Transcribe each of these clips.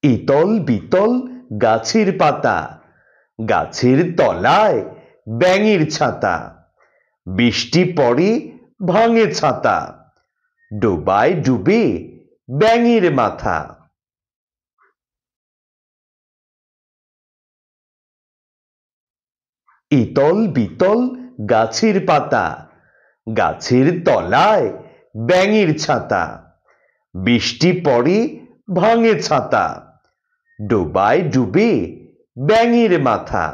ইতল বিতল গাছের পাতা, গাছের তলায় ব্যাঙের ছাতা, বৃষ্টি পড়ে ভাঙে ছাতা, ডোবায় ডুবে ব্যাঙের মাথা। ইতল বিতল গাছের পাতা, গাছের তলায় ব্যাঙের ছাতা, বৃষ্টি পড়ে ভাঙে ছাতা, ডোবায় ডুবে ব্যাঙের মাথা।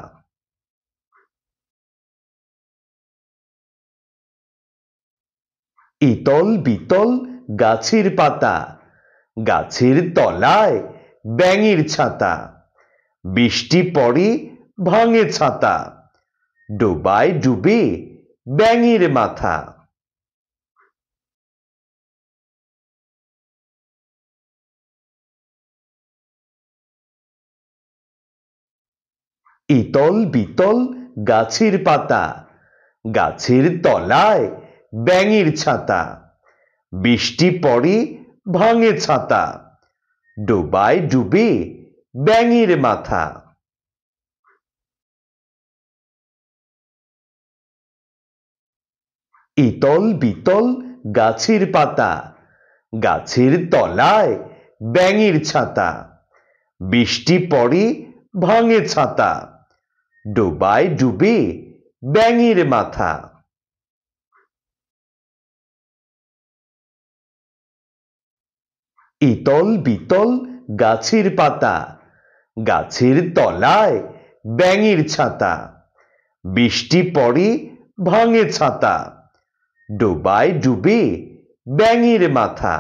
ইতল বিতল গাছের পাতা, গাছের তলায় ব্যাঙের ছাতা, বৃষ্টি পড়ে ভাঙে ছাতা, ডোবায় ডুবে ব্যাঙের মাথা। ইতল বিতল গাছের পাতা, গাছের তলায় ব্যাঙের ছাতা, বৃষ্টি পড়ে ভাঙে ছাতা, ডোবায় ডুবে ব্যাঙের মাথা। ইতল বিতল গাছের পাতা, গাছের তলায় ব্যাঙের ছাতা, বৃষ্টি পড়ে ভাঙে ছাতা, ডোবায় ডুবে ব্যাঙের মাথা। ইতল বিতল গাছের পাতা, গাছের তলায় ব্যাঙের ছাতা, বৃষ্টি পড়ে ভাঙে ছাতা, ডোবায় ডুবে ব্যাঙের মাথা।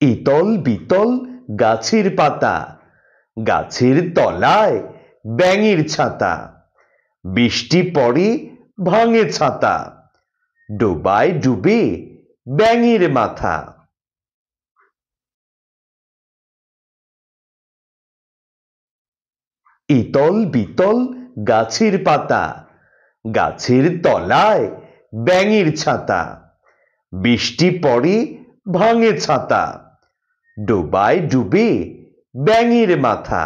ইতল বিতল গাছের পাতা, গাছের তলায় ব্যাঙের ছাতা, বৃষ্টি পড়ে ভাঙে ছাতা, ডোবায় ডুবে ব্যাঙের মাথা। ইতল বিতল গাছের পাতা, গাছের তলায় ব্যাঙের ছাতা, বৃষ্টি পড়ে ভাঙে ছাতা, ডোবায় ডুবে ব্যাঙের মাথা।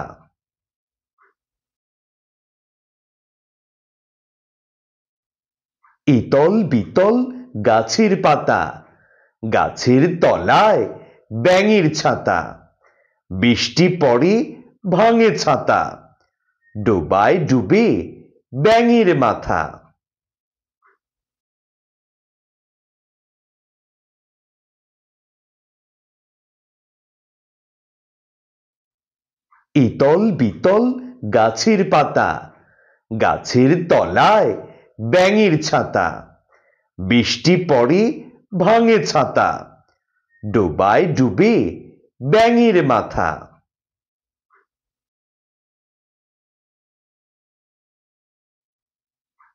ইতল বিতল গাছের পাতা, গাছের তলায় ব্যাঙের ছাতা, বৃষ্টি পড়ে ভাঙে ছাতা, ডোবায় ডুবে ব্যাঙের মাথা। ইতল বিতল গাছের পাতা, গাছের তলায় ব্যাঙের ছাতা, বৃষ্টি পড়ে ভাঙে ছাতা, ডোবায় ডুবে ব্যাঙের মাথা।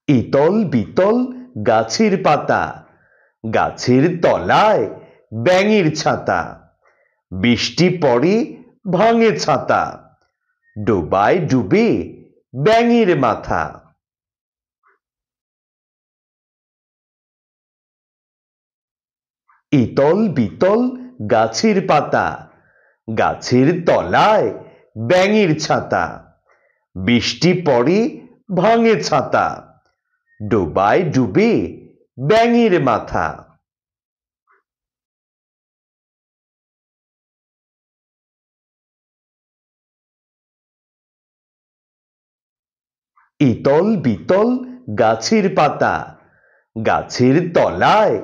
ইতল বিতল গাছের পাতা, গাছের তলায় ব্যাঙের ছাতা, বৃষ্টি পড়ে ভাঙে ছাতা, ডোবায় ডুবে ব্যাঙের মাথা। ইতল বিতল গাছের পাতা, গাছের তলায় ব্যাঙের ছাতা, বৃষ্টি পড়ে ভাঙে ছাতা, ডোবায় ডুবে ব্যাঙের মাথা। ইতল বিতল গাছের পাতা, গাছের তলায়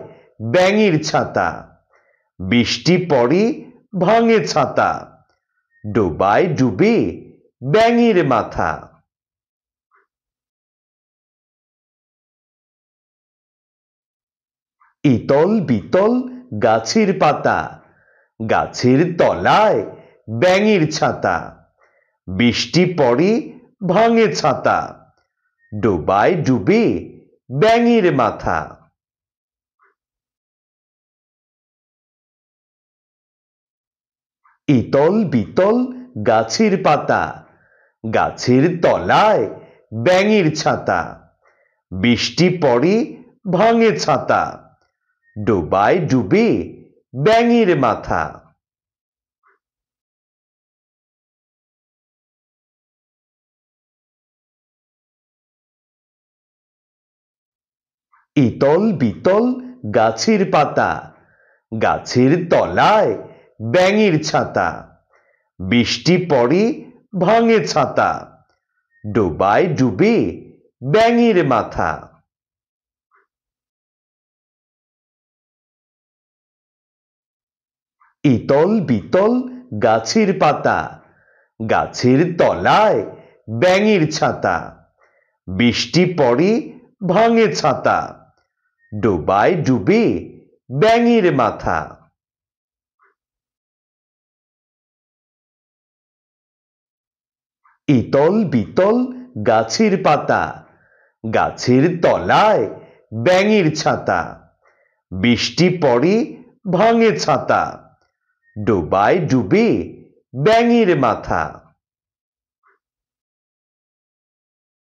ব্যাঙের ছাতা, বৃষ্টি পড়ে ভাঙে ছাতা, ডোবায় ডুবে ব্যাঙের মাথা। ইতল বিতল গাছের পাতা, গাছের তলায় ব্যাঙের ছাতা, বৃষ্টি পড়ে ভাঙে ছাতা, ডোবায় ডুবে ব্যাঙের মাথা। ইতল বিতল গাছের পাতা, গাছের তলায় ব্যাঙের ছাতা, বৃষ্টি পড়ে ভাঙে ছাতা ডোবায় ডুবে ব্যাঙের মাথা ইতল বিতল গাছের পাতা গাছের তলায় ব্যাঙের ছাতা বৃষ্টি পড়ে ভাঙে ছাতা ডোবায় ডুবে ব্যাঙের মাথা ইতল বিতল গাছের পাতা গাছের তলায় ব্যাঙের ছাতা বৃষ্টি পড়ে ভাঙে ছাতা ডোবায় ডুবে ব্যাঙের মাথা ইতল বিতল গাছের পাতা গাছের তলায় ব্যাঙের ছাতা বৃষ্টি পড়ে ভাঙে ছাতা ডোবায় ডুবে ব্যাঙের মাথা